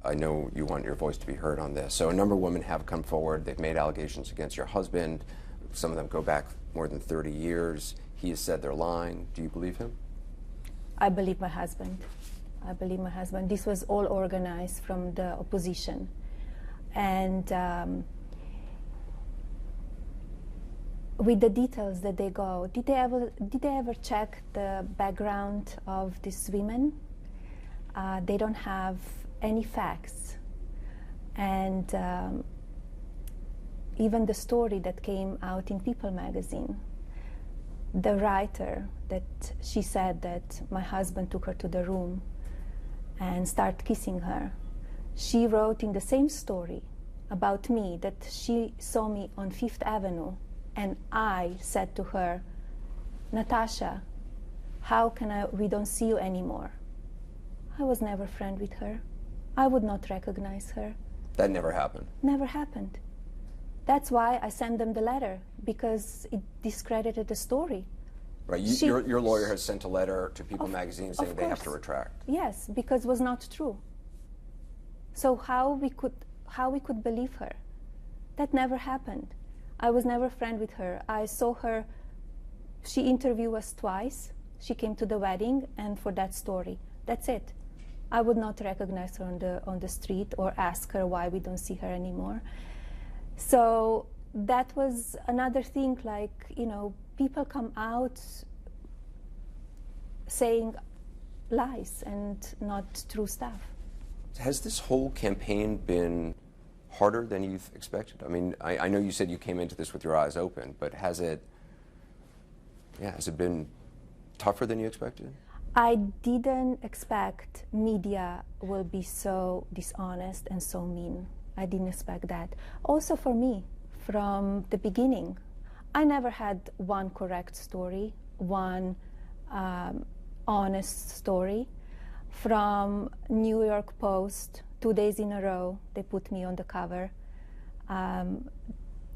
I know you want your voice to be heard on this. So a number of women have come forward. They've made allegations against your husband. Some of them go back more than 30 years. He has said they're lying. Do you believe him? I believe my husband. I believe my husband. This was all organized from the opposition. And with the details that they go, did they ever check the background of these women? They don't have any facts. And even the story that came out in People magazine, the writer, that she said that my husband took her to the room and started kissing her. She wrote in the same story about me that she saw me on Fifth Avenue, and I said to her, Natasha, how can we don't see you anymore? I was never friend with her. I would not recognize her. That never happened? Never happened. That's why I sent them the letter, because it discredited the story. Right, your lawyer has sent a letter to People magazine saying they have to retract. Yes, because it was not true. So how we could believe her? That never happened. I was never friend with her. I saw her, she interviewed us twice. She came to the wedding, and for that story, that's it. I would not recognize her on the street or ask her why we don't see her anymore. So that was another thing, like, you know, people come out saying lies and not true stuff. Has this whole campaign been harder than you expected? I mean, I know you said you came into this with your eyes open, but has it been tougher than you expected? I didn't expect media will be so dishonest and so mean. I didn't expect that. Also for me, from the beginning, I never had one correct story, one honest story. From New York Post, 2 days in a row, they put me on the cover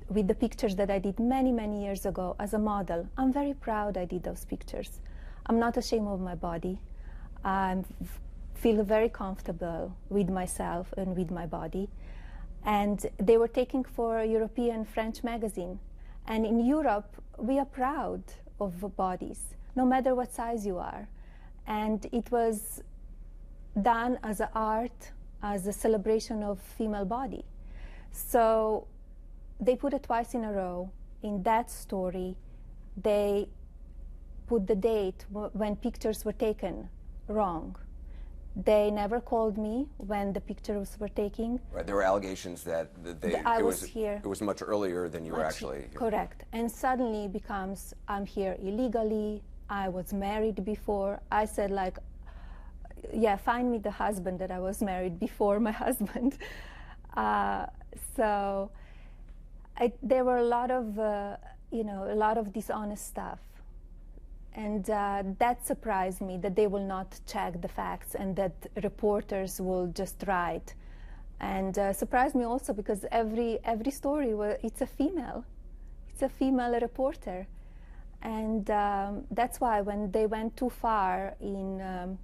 with the pictures that I did many, many years ago as a model. I'm very proud I did those pictures. I'm not ashamed of my body. I feel very comfortable with myself and with my body. And they were taken for a European French magazine. And in Europe, we are proud of bodies, no matter what size you are. And it was done as an art, as a celebration of female body. So they put it twice in a row. In that story, they put the date when pictures were taken wrong. They never called me when the pictures were taken. Right, there were allegations that it was much earlier than you were actually here. Correct, and suddenly it becomes, I'm here illegally, I was married before. I said, like, yeah, find me the husband that I was married before my husband. So there were a lot of, a lot of dishonest stuff. And that surprised me, that they will not check the facts and that reporters will just write. And surprised me also because every story, it's a female reporter. And that's why when they went too far on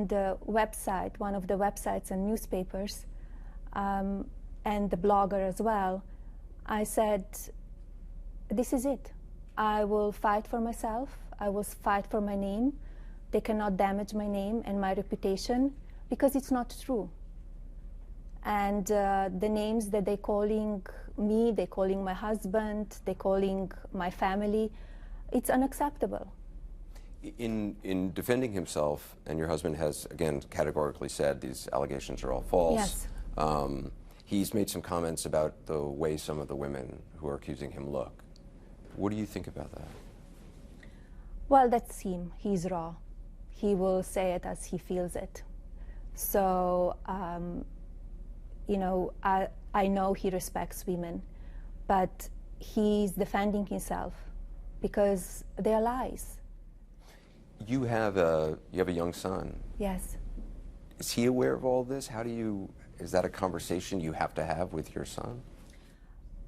the website, one of the websites and newspapers, and the blogger as well, I said, this is it. I will fight for myself. I will fight for my name. They cannot damage my name and my reputation because it's not true. And the names that they're calling me, they're calling my husband, they're calling my family, it's unacceptable. In defending himself, and your husband has, again, categorically said these allegations are all false. Yes. He's made some comments about the way some of the women who are accusing him look. What do you think about that? Well, that's him. He's raw. He will say it as he feels it. So, I know he respects women, but he's defending himself because they are lies. You have a young son. Yes. Is he aware of all this? Is that a conversation you have to have with your son?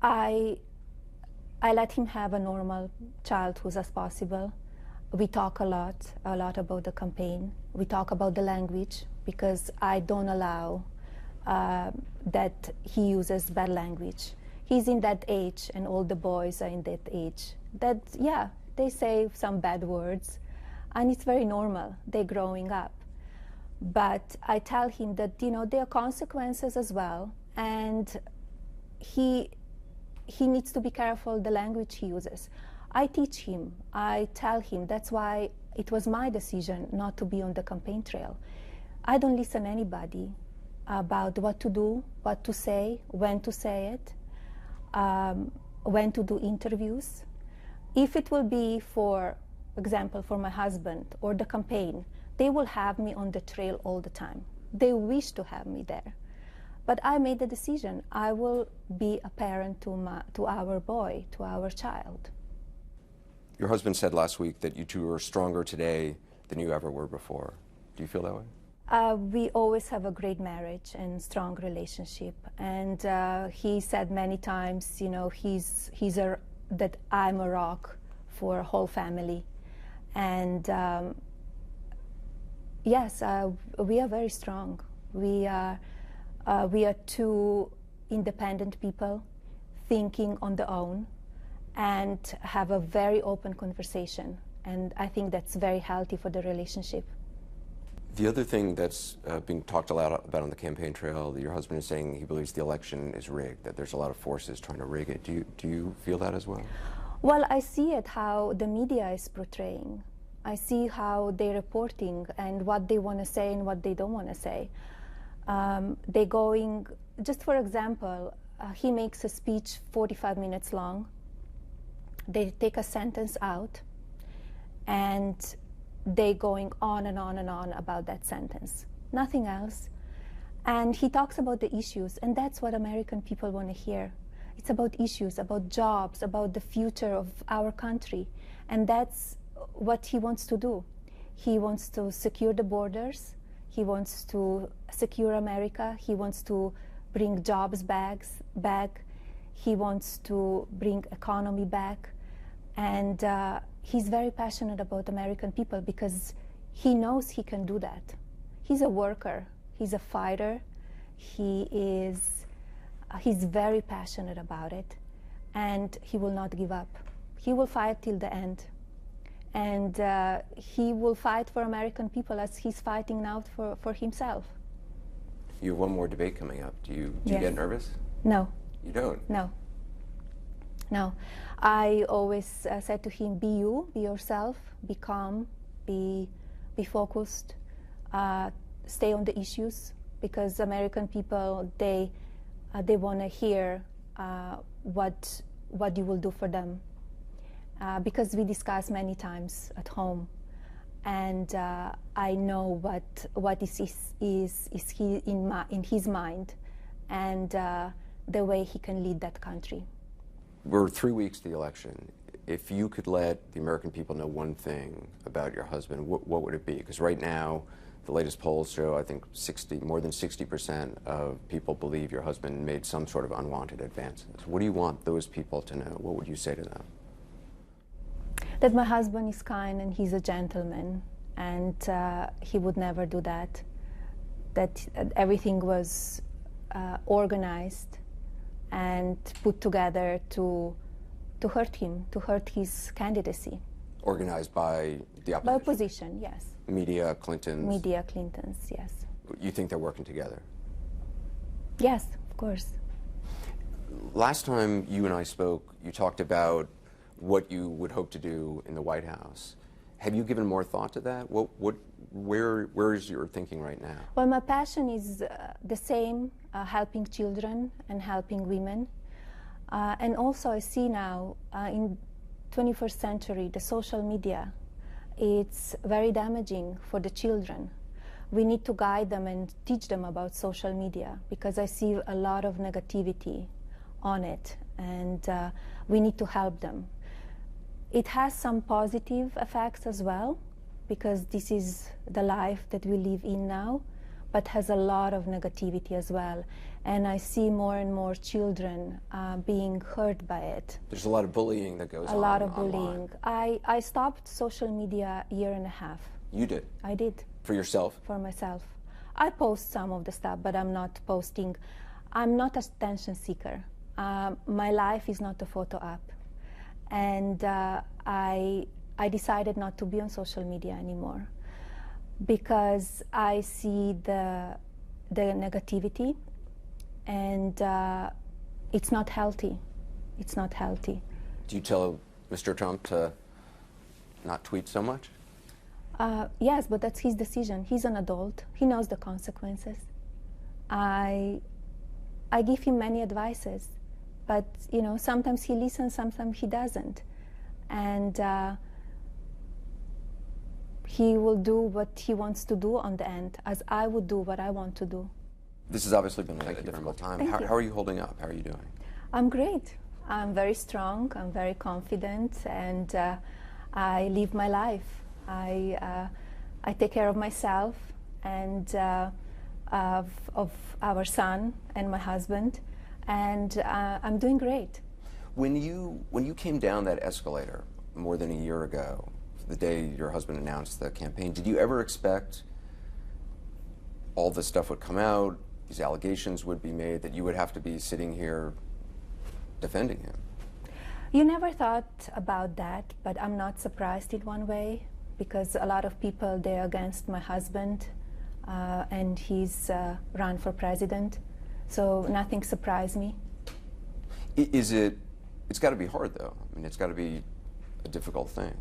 I let him have a normal childhood as possible. We talk a lot about the campaign. We talk about the language because I don't allow that he uses bad language. He's in that age, and all the boys are in that age. That, yeah, they say some bad words, and it's very normal. They're growing up. But I tell him that, you know, there are consequences as well, and he needs to be careful the language he uses. I teach him, I tell him, that's why it was my decision not to be on the campaign trail. I don't listen to anybody about what to do, what to say it, when to do interviews. If it will be, for example, for my husband or the campaign, they will have me on the trail all the time. They wish to have me there. But I made the decision. I will be a parent to our boy, to our child. Your husband said last week that you two are stronger today than you ever were before. Do you feel that way? We always have a great marriage and strong relationship. And he said many times, you know, that I'm a rock for a whole family. And yes, we are very strong. We are two independent people thinking on their own and have a very open conversation. And I think that's very healthy for the relationship. The other thing that's being talked a lot about on the campaign trail, that your husband is saying he believes the election is rigged, that there's a lot of forces trying to rig it. Do you feel that as well? Well, I see it how the media is portraying. I see how they're reporting and what they want to say and what they don't want to say. They're going, just for example, he makes a speech 45 minutes long. They take a sentence out and they're going on and on and on about that sentence, nothing else. And he talks about the issues, and that's what American people want to hear. It's about issues, about jobs, about the future of our country, and that's what he wants to do. He wants to secure the borders, he wants to secure America, he wants to bring jobs back, he wants to bring economy back, and he's very passionate about American people because he knows he can do that. He's a worker, he's a fighter, he's very passionate about it, and he will not give up. He will fight till the end. And he will fight for American people as he's fighting now for himself. You have one more debate coming up. Do you Yes. get nervous? No. You don't? No. I always said to him, be you, be yourself, be calm, be focused, stay on the issues, because American people, they want to hear what you will do for them. Because we discuss many times at home, and I know what is in his mind, and the way he can lead that country. We're 3 weeks to the election. If you could let the American people know one thing about your husband, what would it be? Because right now, the latest polls show, I think, more than 60% of people believe your husband made some sort of unwanted advances. What do you want those people to know? What would you say to them? That my husband is kind and he's a gentleman, and he would never do that. That everything was organized and put together to hurt him, to hurt his candidacy. Organized by the opposition? By opposition, yes. Media, Clintons? Media, Clintons, yes. You think they're working together? Yes, of course. Last time you and I spoke, you talked about what you would hope to do in the White House. Have you given more thought to that? Where is your thinking right now? Well, my passion is the same, helping children and helping women. And also I see now in 21st century, the social media, it's very damaging for the children. We need to guide them and teach them about social media, because I see a lot of negativity on it, and we need to help them. It has some positive effects as well, because this is the life that we live in now, but has a lot of negativity as well. And I see more and more children being hurt by it. There's a lot of bullying that goes on. A lot of online. bullying. I stopped social media a year and a half. You did? I did. For yourself? For myself. I post some of the stuff, but I'm not posting. I'm not an attention seeker. My life is not a photo app. And I decided not to be on social media anymore because I see the negativity, and it's not healthy. It's not healthy. Do you tell Mr. Trump to not tweet so much? Yes, but that's his decision. He's an adult. He knows the consequences. I give him many advices, but you know, sometimes he listens, sometimes he doesn't, and he will do what he wants to do on the end, as I would do what I want to do. This has obviously been a difficult time. How are you holding up? How are you doing? I'm great. I'm very strong. I'm very confident, and I live my life. I take care of myself and of our son and my husband, and I'm doing great. When you came down that escalator more than a year ago, the day your husband announced the campaign, did you ever expect all this stuff would come out, these allegations would be made, that you would have to be sitting here defending him? You never thought about that, but I'm not surprised in one way, because a lot of people, they're against my husband, and he's run for president, so nothing surprised me. It's got to be hard, though. I mean, it's got to be a difficult thing.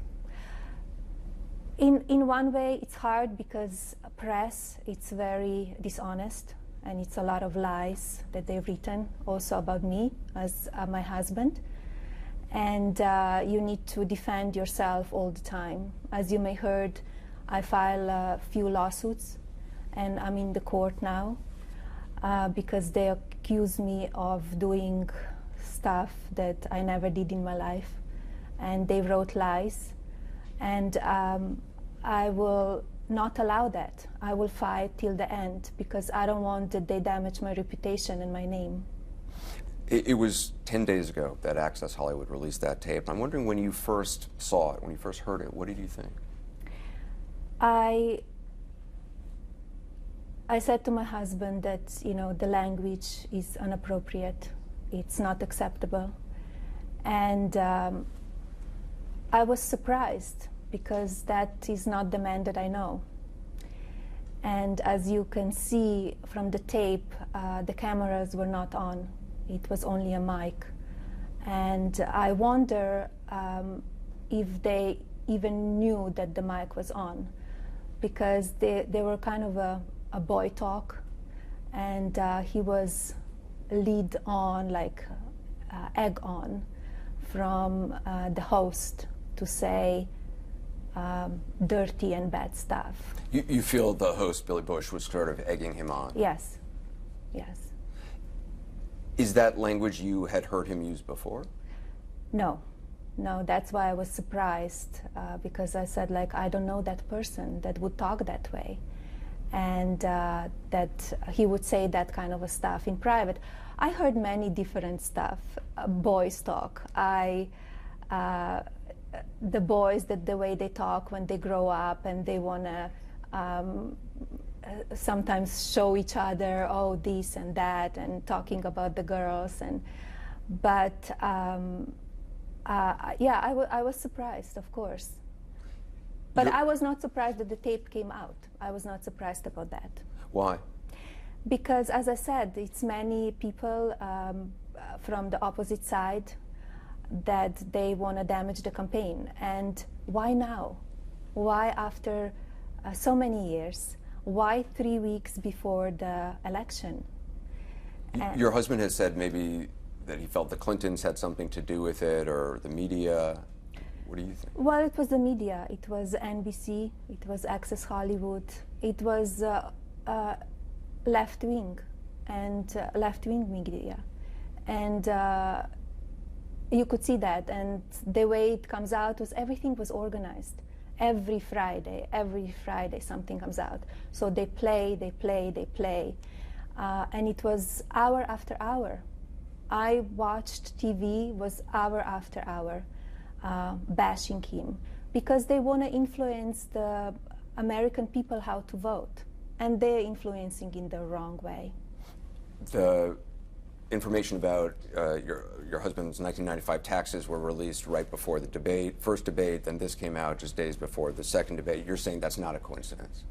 In one way, it's hard because press, it's very dishonest, and it's a lot of lies that they've written also about me as my husband. And you need to defend yourself all the time. As you may heard, I filed a few lawsuits, and I'm in the court now because they accuse me of doing stuff that I never did in my life, and they wrote lies. And I will not allow that. I will fight till the end because I don't want that they damage my reputation and my name. It was 10 days ago that Access Hollywood released that tape. I'm wondering, when you first saw it, when you first heard it, what did you think? I said to my husband that, you know, the language is inappropriate. It's not acceptable. And I was surprised because that is not the man that I know. And as you can see from the tape, the cameras were not on. It was only a mic. And I wonder if they even knew that the mic was on, because they were kind of a boy talk, and he was lead on, like egg on, from the host to say dirty and bad stuff. You feel the host, Billy Bush, was sort of egging him on? Yes, yes. Is that language you had heard him use before? No, no, that's why I was surprised, because I said, like, I don't know that person that would talk that way, and that he would say that kind of a stuff in private. I heard many different stuff, boys talk. The boys, that the way they talk when they grow up and they want to sometimes show each other, oh, this and that, and talking about the girls. But yeah, I was surprised, of course. But I was not surprised that the tape came out. I was not surprised about that. Why? Because, as I said, it's many people from the opposite side that they want to damage the campaign. And why now? Why after so many years? Why 3 weeks before the election? Your husband has said maybe that he felt the Clintons had something to do with it, or the media. What do you think? Well, it was the media. It was NBC. It was Access Hollywood. It was left-wing and left-wing media. And you could see that. And the way it comes out was everything was organized. Every Friday something comes out. So they play. And it was hour after hour. I watched TV, was hour after hour, bashing him, because they want to influence the American people how to vote. and they're influencing in the wrong way. The information about your husband's 1995 taxes were released right before the first debate, then this came out just days before the second debate. You're saying that's not a coincidence?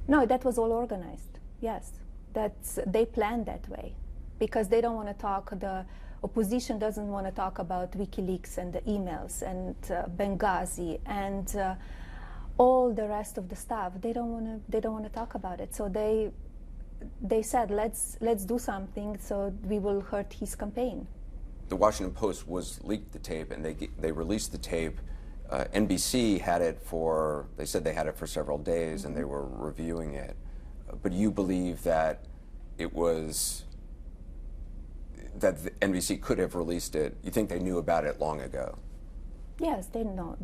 No, that was all organized. Yes, they planned that way because they don't want to talk. The opposition doesn't want to talk about WikiLeaks and the emails and Benghazi and all the rest of the stuff. They don't want to talk about it. So they said, let's do something so we will hurt his campaign. The Washington Post leaked the tape, and they released the tape. NBC had it they said they had it for several days, mm-hmm. and they were reviewing it. But you believe that that the NBC could have released it. You think they knew about it long ago? Yes, they knew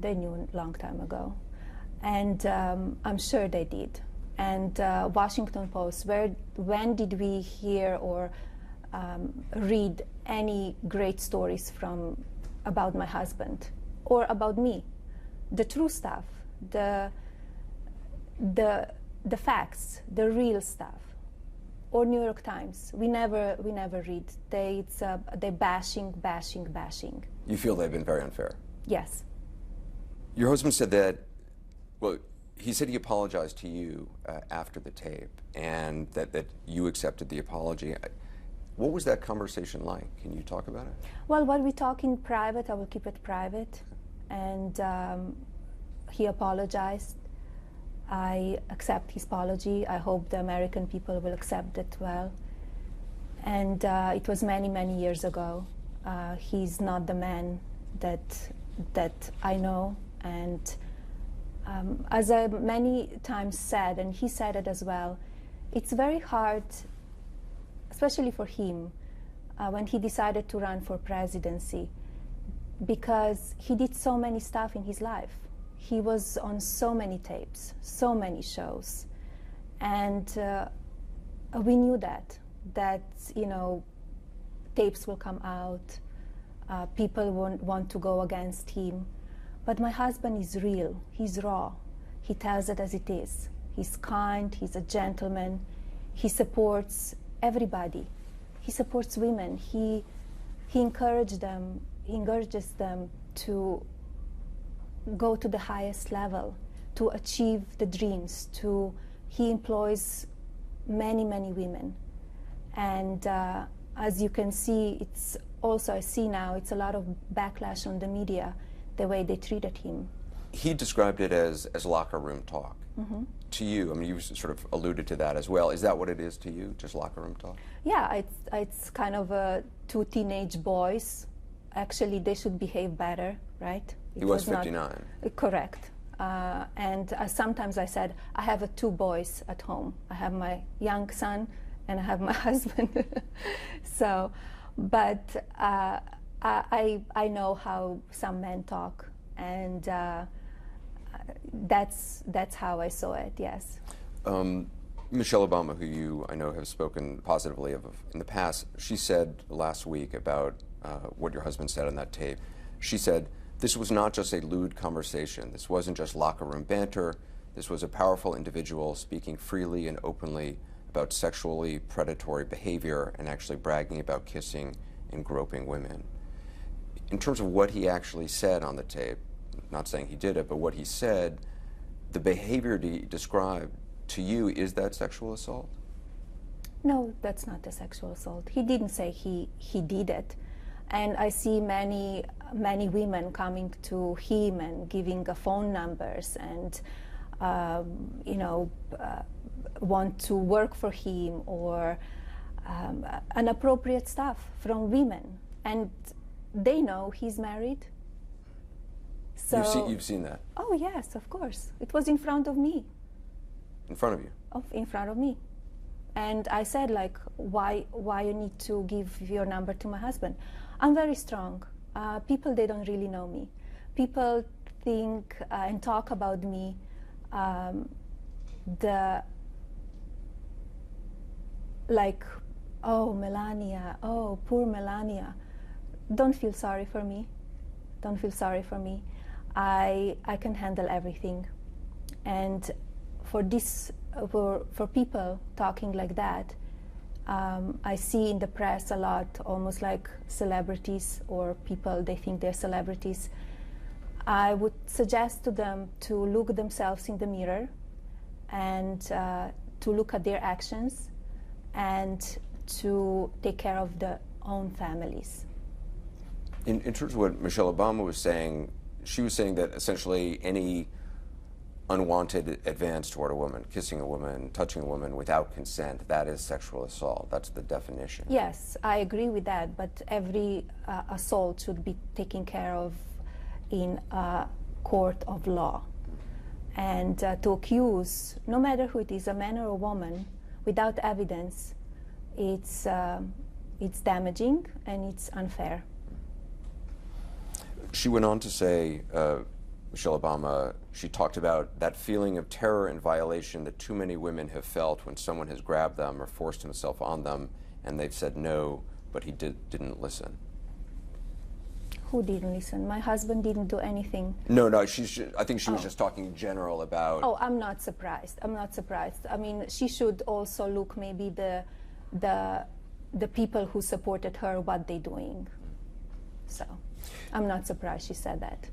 a long time ago. And I'm sure they did. And Washington Post, when did we hear or read any great stories about my husband or about me? The true stuff, the facts, the real stuff. Or New York Times, we never read. They bashing. You feel they've been very unfair? Yes. Your husband said that, well, he said he apologized to you after the tape, and that you accepted the apology. What was that conversation like? Can you talk about it? Well, what we talk in private, I will keep it private. And he apologized. I accept his apology. I hope the American people will accept it well. And it was many, many years ago. He's not the man that I know. And as I many times said, and he said it as well, it's very hard, especially for him, when he decided to run for presidency, because he did so many stuff in his life. He was on so many tapes, so many shows, and we knew that tapes will come out, people won't want to go against him. But my husband is real, he's raw, he tells it as it is. He's kind, he's a gentleman, he supports everybody. He supports women, he encourages them to go to the highest level, to achieve the dreams. He employs many, many women. And as you can see, I see now, it's a lot of backlash on the media, the way they treated him. He described it as locker room talk. Mm-hmm. To you, I mean, you sort of alluded to that as well. Is that what it is to you, just locker room talk? Yeah, it's kind of two teenage boys. Actually, they should behave better, right? He was 59. Correct. And sometimes I said, I have two boys at home. I have my young son and I have my husband. So, but I know how some men talk, and that's how I saw it, yes. Michelle Obama, who I know have spoken positively of in the past, she said last week about what your husband said on that tape. She said, "This was not just a lewd conversation. This wasn't just locker room banter. This was a powerful individual speaking freely and openly about sexually predatory behavior and actually bragging about kissing and groping women." In terms of what he actually said on the tape, not saying he did it, but what he said, the behavior he described to you, is that sexual assault? No, that's not a sexual assault. He didn't say he did it. And I see many women coming to him and giving phone numbers and want to work for him or inappropriate stuff from women, and they know he's married. So you've seen that? Oh yes, of course. It was in front of me. In front of you? In front of me. And I said, like, why you need to give your number to my husband? I'm very strong. People, they don't really know me. People think and talk about me, oh, Melania, oh, poor Melania. Don't feel sorry for me. Don't feel sorry for me. I can handle everything. And for people talking like that, I see in the press a lot, almost like celebrities or people, they think they're celebrities. I would suggest to them to look themselves in the mirror and to look at their actions and to take care of their own families. In terms of what Michelle Obama was saying, she was saying that essentially any unwanted advance toward a woman, kissing a woman, touching a woman without consent, that is sexual assault. That's the definition. Yes, I agree with that, but every assault should be taken care of in a court of law. And to accuse, no matter who it is, a man or a woman, without evidence, it's damaging and it's unfair. She went on to say, Michelle Obama, she talked about that feeling of terror and violation that too many women have felt when someone has grabbed them or forced himself on them and they've said no, but he didn't listen. Who didn't listen? My husband didn't do anything. No, I think she was just talking in general about... Oh, I'm not surprised. I'm not surprised. I mean, she should also look maybe the people who supported her, what they're doing. So I'm not surprised she said that.